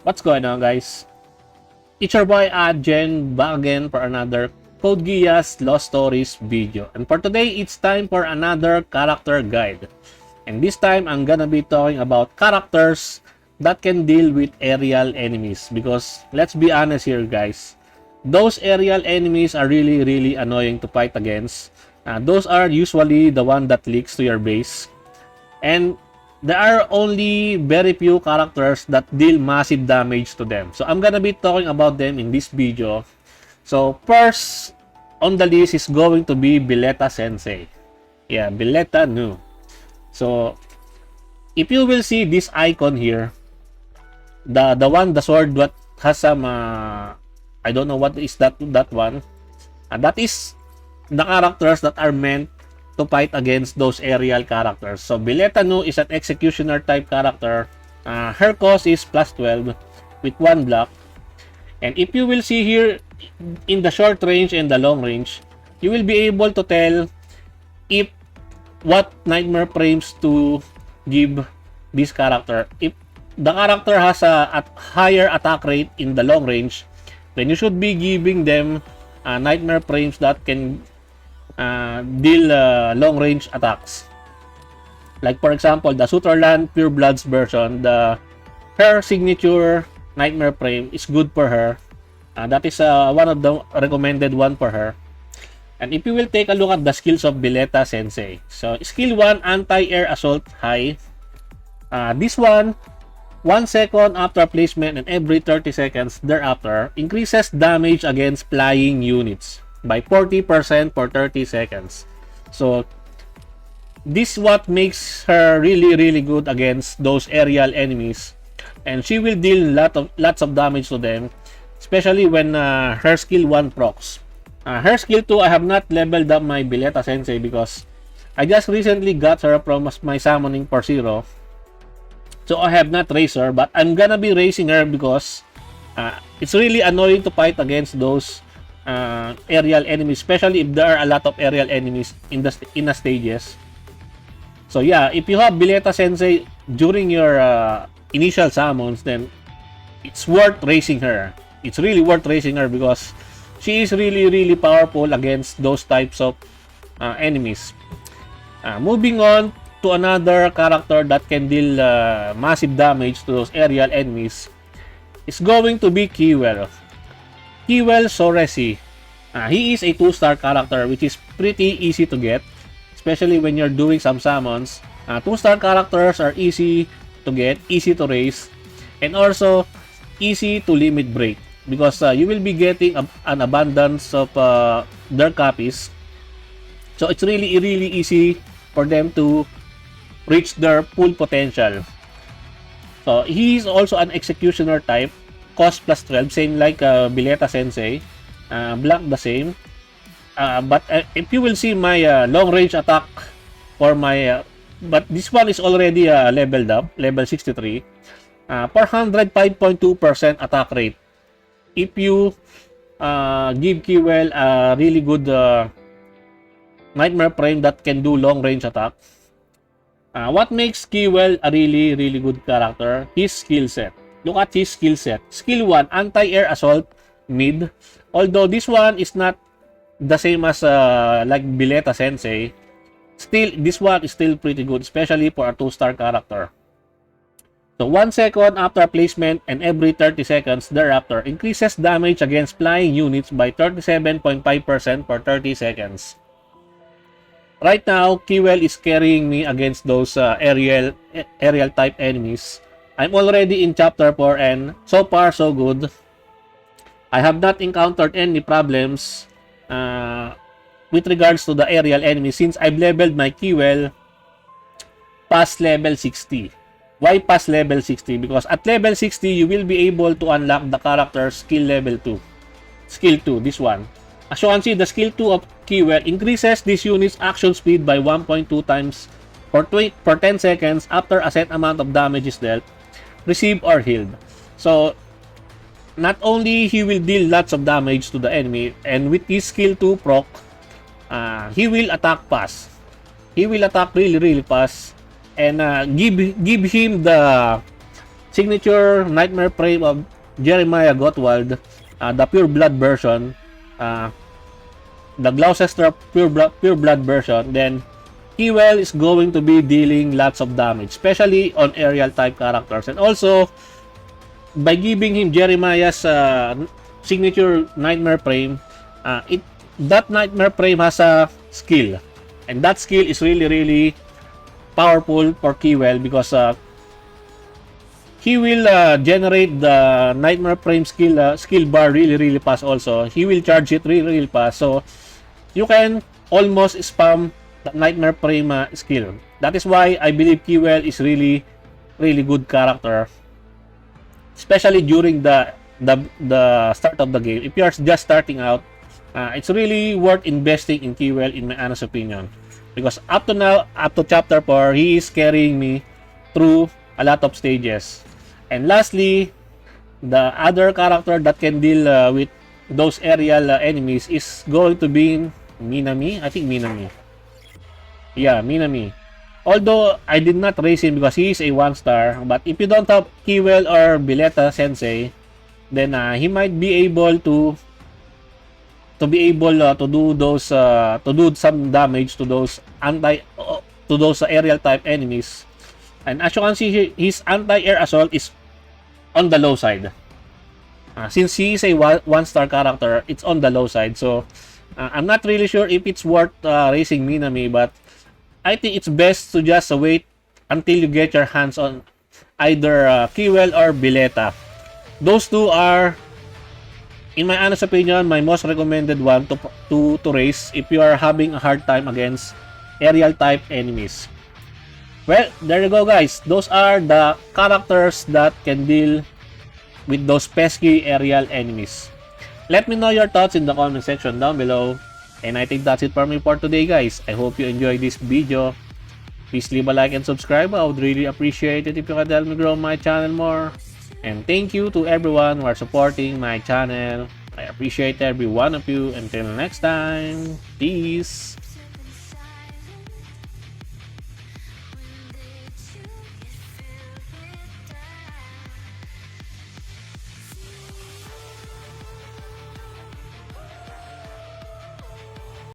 What's going on, guys? It's your boy Adjen back again for another Code Geass Lost Stories video. And for today, it's time for another character guide. And this time, I'm gonna be talking about characters that can deal with aerial enemies. Because let's be honest here, guys, those aerial enemies are really annoying to fight against. Those are usually the one that leaks to your base. And there are only very few characters that deal massive damage to them. So I'm gonna be talking about them in this video. So first on the list is going to be Billeta Sensei. Yeah, Billeta Nu. So if you will see this icon here, the sword that has some I don't know what is that one. That is the characters that are meant to fight against those aerial characters. So Billeta Nu is an executioner type character. Her cost is +12 with 1 block. And if you will see here in the short range and the long range, you will be able to tell if what nightmare frames to give this character. If the character has a higher attack rate in the long range, then you should be giving them nightmare frames that can deal long range attacks. Like for example, the Sutherland Pure Bloods version, her signature nightmare frame is good for her. That is one of the recommended one for her. And if you will take a look at the skills of Billeta Sensei, so skill 1, anti-air assault high. This one, 1 second after placement and every 30 seconds thereafter, increases damage against flying units by 40% for 30 seconds. So this what makes her really good against those aerial enemies, and she will deal lots of damage to them, especially when her skill 1 procs. Her skill 2, I have not leveled up my Billeta Sensei because I just recently got her from my summoning for 0. So I have not raised her, but I'm gonna be raising her because it's really annoying to fight against those aerial enemies, especially if there are a lot of aerial enemies in the stages. So yeah, if you have Billeta Sensei during your initial summons, then it's worth raising her. It's really worth raising her because she is really powerful against those types of enemies. Moving on to another character that can deal massive damage to those aerial enemies is going to be Kewell. Kewell Soresi. He is a 2-star character which is pretty easy to get, especially when you're doing some summons. 2-star characters are easy to get, easy to raise, and also easy to limit break because you will be getting an abundance of their copies. So it's really easy for them to reach their full potential. So he is also an executioner type, cost +12, same like Billeta Sensei. Block the same. But if you will see my long range attack for my but this one is already leveled up, level 63, 405.2% attack rate. If you give Kewell a really good nightmare frame that can do long range attack. What makes Kewell a really good character? His skill set. Look at his skill set. Skill 1, anti-air assault mid. Although this one is not the same as like Billeta Sensei, still this one is still pretty good, especially for a 2-star character. So 1 second after placement and every 30 seconds thereafter, increases damage against flying units by 37.5% for 30 seconds. Right now, Kewell is carrying me against those aerial type enemies. I'm already in chapter 4 and so far so good. I have not encountered any problems with regards to the aerial enemies since I've leveled my Kewell past level 60. Why past level 60? Because at level 60, you will be able to unlock the character's skill level 2. Skill 2, this one. As you can see, the skill 2 of Kewell increases this unit's action speed by 1.2 times for 10 seconds after a set amount of damage is dealt, received, or healed. So not only he will deal lots of damage to the enemy, and with his skill 2 proc, he will attack fast. He will attack really fast, and give him the signature Nightmare Frame of Jeremiah Gottwald, the Pure Blood version, uh, the Gloucester Pure Blood version, then Keywell is going to be dealing lots of damage, especially on aerial type characters. And also, by giving him Jeremiah's signature Nightmare Frame, that Nightmare Frame has a skill. And that skill is really powerful for Keywell because he will generate the Nightmare Frame skill bar really fast also. He will charge it really fast. So, you can almost spam the Nightmare Frame skill. That is why I believe Keywell is really good character, especially during the start of the game. If you are just starting out, it's really worth investing in Keywell, in my honest opinion, because up to now, up to chapter 4, he is carrying me through a lot of stages. And lastly, the other character that can deal with those aerial enemies is going to be Minami. I think Minami. Yeah, Minami. Although I did not raise him because he is a 1-star, but if you don't have Keywell or Bileta Sensei, then he might be able to do those to do some damage to those aerial type enemies. And as you can see, his anti-air assault is on the low side. Since he is a 1-star character, it's on the low side. So I'm not really sure if it's worth raising Minami, but I think it's best to just wait until you get your hands on either Keywell or Bileta. Those two are, in my honest opinion, my most recommended one to raise if you are having a hard time against aerial type enemies. Well, there you go, guys. Those are the characters that can deal with those pesky aerial enemies. Let me know your thoughts in the comment section down below. And I think that's it for me for today, guys. I hope you enjoyed this video. Please leave a like and subscribe. I would really appreciate it if you could help me grow my channel more. And thank you to everyone who are supporting my channel. I appreciate every one of you. Until next time, peace.